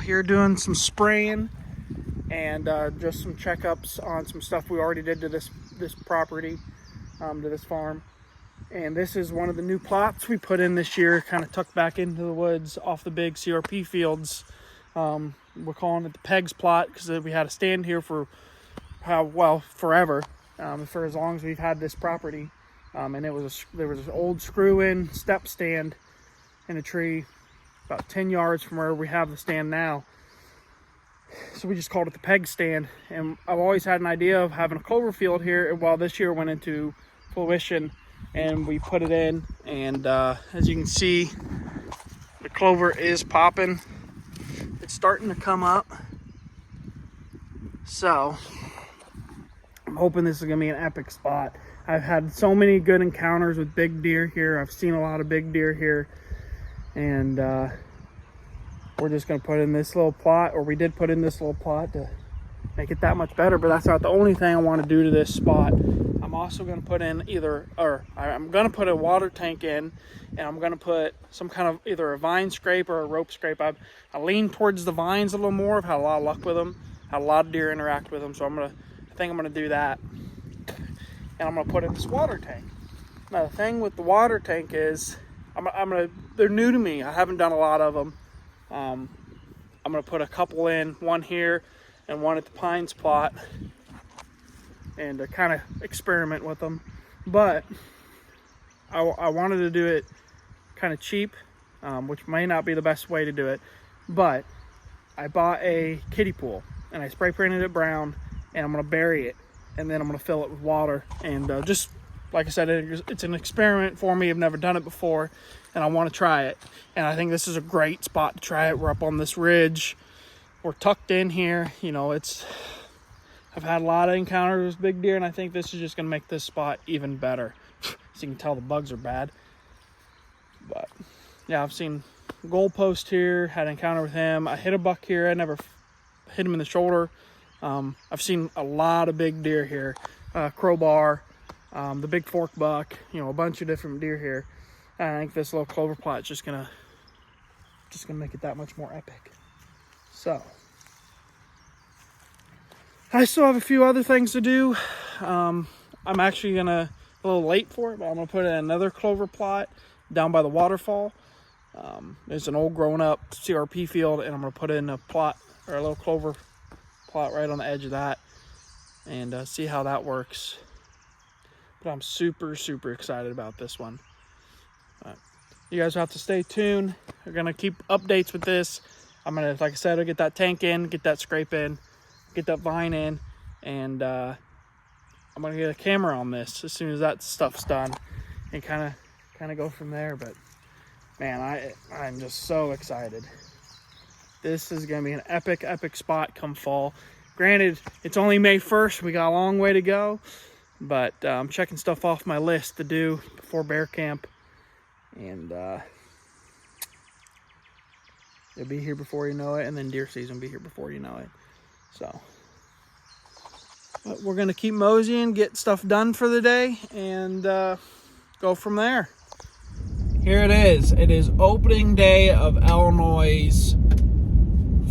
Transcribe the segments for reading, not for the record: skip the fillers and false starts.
here doing some spraying and just some checkups on some stuff we already did to this property, to this farm. And this is one of the new plots we put in this year, kind of tucked back into the woods off the big CRP fields. We're calling it the Pegs plot because we had a stand here for forever, for as long as we've had this property. And there was an old screw-in step stand in a tree about 10 yards from where we have the stand now. So we just called it the Peg stand. And I've always had an idea of having a clover field here. Well, this year went into fruition and we put it in. And as you can see, the clover is popping. It's starting to come up. So I'm hoping this is going to be an epic spot. I've had so many good encounters with big deer here. I've seen a lot of big deer here. And we're just going to put in this little plot, or we did put in this little plot to make it that much better. But that's not the only thing I want to do to this spot. I'm also going to put in I'm going to put a water tank in, and I'm going to put some kind of either a vine scrape or a rope scrape. I lean towards the vines a little more. I've had a lot of luck with them. Had a lot of deer interact with them, so I think I'm going to do that. And I'm going to put in this water tank. Now the thing with the water tank is, they're new to me. I haven't done a lot of them. I'm going to put a couple in, one here and one at the Pines plot, and to kind of experiment with them. But I wanted to do it kind of cheap, which may not be the best way to do it. But I bought a kiddie pool and I spray painted it brown, and I'm going to bury it, and then I'm going to fill it with water. And just like I said, it's an experiment for me. I've never done it before, and I want to try it. And I think this is a great spot to try it. We're up on this ridge. We're tucked in here. You know, I've had a lot of encounters with big deer, and I think this is just going to make this spot even better. As you can tell, the bugs are bad. But yeah, I've seen Goalpost here, had an encounter with him. I hit a buck here. I never hit him in the shoulder. I've seen a lot of big deer here. Crowbar, the big fork buck, a bunch of different deer here. And I think this little clover plot is just gonna make it that much more epic. So I still have a few other things to do. I'm actually a little late for it, but I'm gonna put in another clover plot down by the waterfall. There's an old grown up CRP field, and I'm gonna put in a plot, or a little clover plot right on the edge of that, and see how that works. But I'm super excited about this one. You guys have to stay tuned. We're gonna keep updates with this. I'm gonna, like I said, I'll get that tank in, get that scrape in, get that vine in, and I'm gonna get a camera on this as soon as that stuff's done, and kind of go from there. But man, I'm just so excited. This is gonna be an epic spot come fall. Granted, it's only May 1st. We got a long way to go, but I'm checking stuff off my list to do before bear camp, and it'll be here before you know it, and then deer season will be here before you know it. So but we're gonna keep moseying, get stuff done for the day, and go from there. Here it is. It is opening day of Illinois'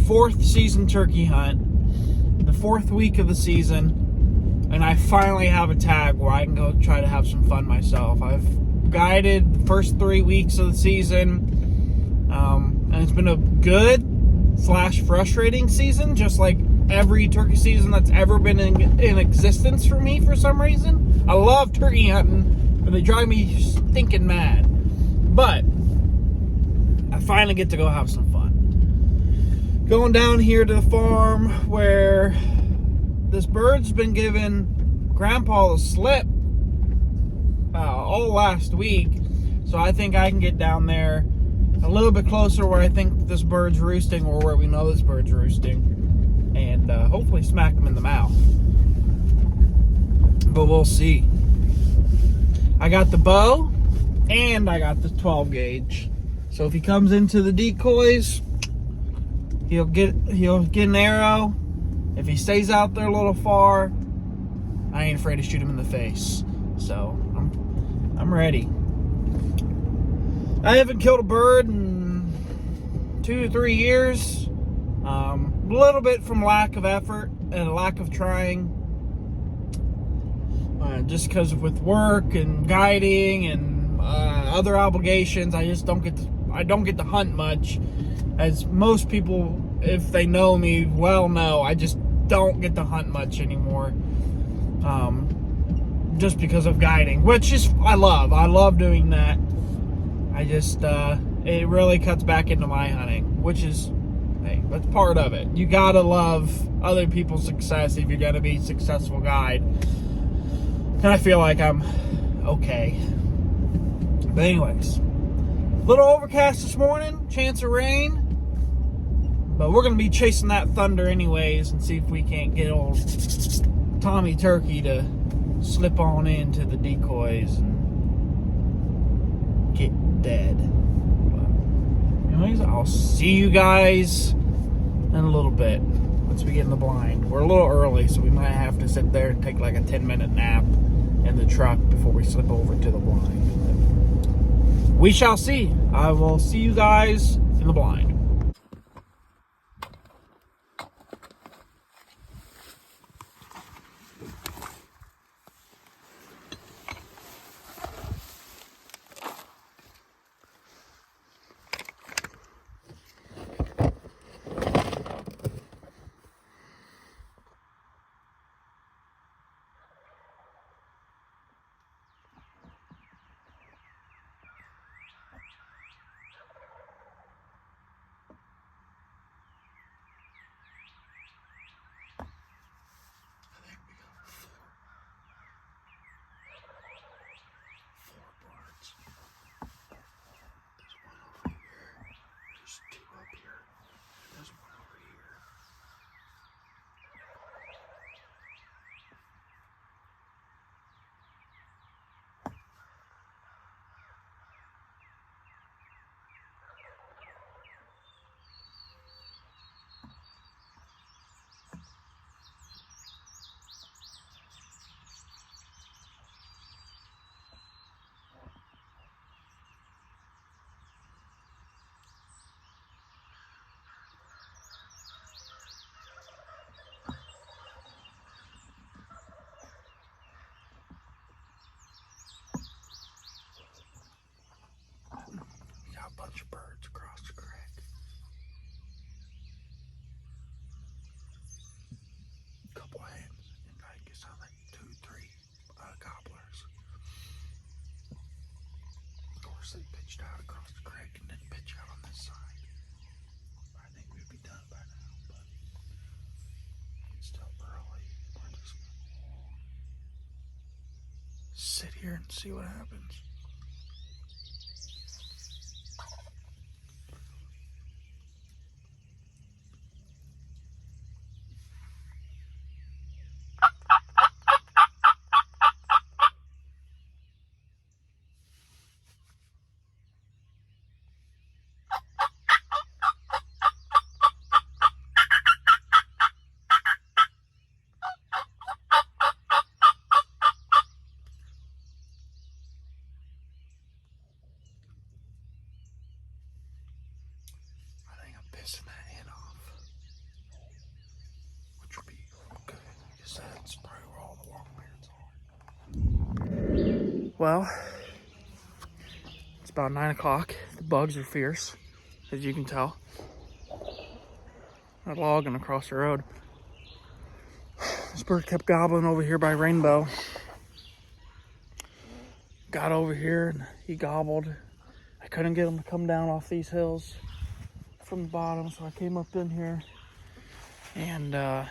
4th season turkey hunt, the 4th week of the season, and I finally have a tag where I can go try to have some fun myself. I've guided the first 3 weeks of the season, and it's been a good / frustrating season, just like every turkey season that's ever been in existence for me for some reason. I love turkey hunting, but they drive me stinking mad. But I finally get to go have some fun. Going down here to the farm where this bird's been giving Grandpa the slip all last week. So I think I can get down there a little bit closer where I think this bird's roosting, or where we know this bird's roosting, and hopefully smack him in the mouth. But we'll see. I got the bow and I got the 12 gauge. So if he comes into the decoys, he'll get an arrow. If he stays out there a little far, I ain't afraid to shoot him in the face. So I'm ready. I haven't killed a bird in 2 to 3 years. A little bit from lack of effort and lack of trying. Just because with work and guiding and other obligations, I don't get to hunt much. As most people, if they know me well, know I just don't get to hunt much anymore. Just because of guiding, which is I love doing that. I just it really cuts back into my hunting, which is, hey, that's part of it. You gotta love other people's success if you're gonna be a successful guide. And I feel like I'm okay. But anyways, little overcast this morning, chance of rain. But we're gonna be chasing that thunder anyways and see if we can't get old Tommy Turkey to slip on into the decoys and get dead. But anyways, I'll see you guys in a little bit once we get in the blind. We're a little early, so we might have to sit there and take like a 10-minute nap in the truck before we slip over to the blind. But we shall see. I will see you guys in the blind. Bunch of birds across the creek. A couple of hens, and I guess I like 2, 3 gobblers. Of course, they pitched out across the creek and didn't pitch out on this side. I think we'd be done by now, but it's still early. We're just sit here and see what happens. Pissing that hen off, which would be good because that's probably where all the long beards are. Well, it's about 9 o'clock. The bugs are fierce, as you can tell. They're logging across the road. This bird kept gobbling over here by Rainbow. Got over here and he gobbled. I couldn't get him to come down off these hills from the bottom, so I came up in here and I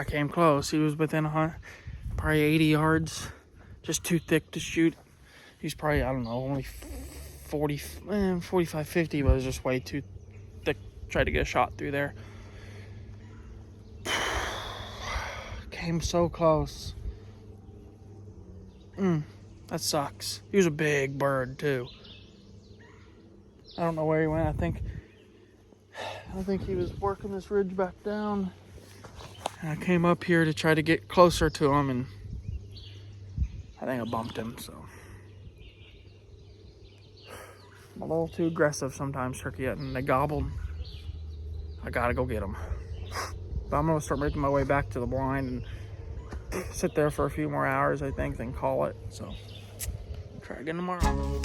came close. He was within probably 80 yards, just too thick to shoot. He's probably, I don't know, only 45, 50, but it was just way too thick. Tried to get a shot through there. Came so close. That sucks. He was a big bird too. I don't know where he went. I think he was working this ridge back down. And I came up here to try to get closer to him, and I think I bumped him, so. I'm a little too aggressive sometimes, turkey hunting. They gobbled. I gotta go get them. But I'm gonna start making my way back to the blind and sit there for a few more hours, I think, then call it. So try again tomorrow.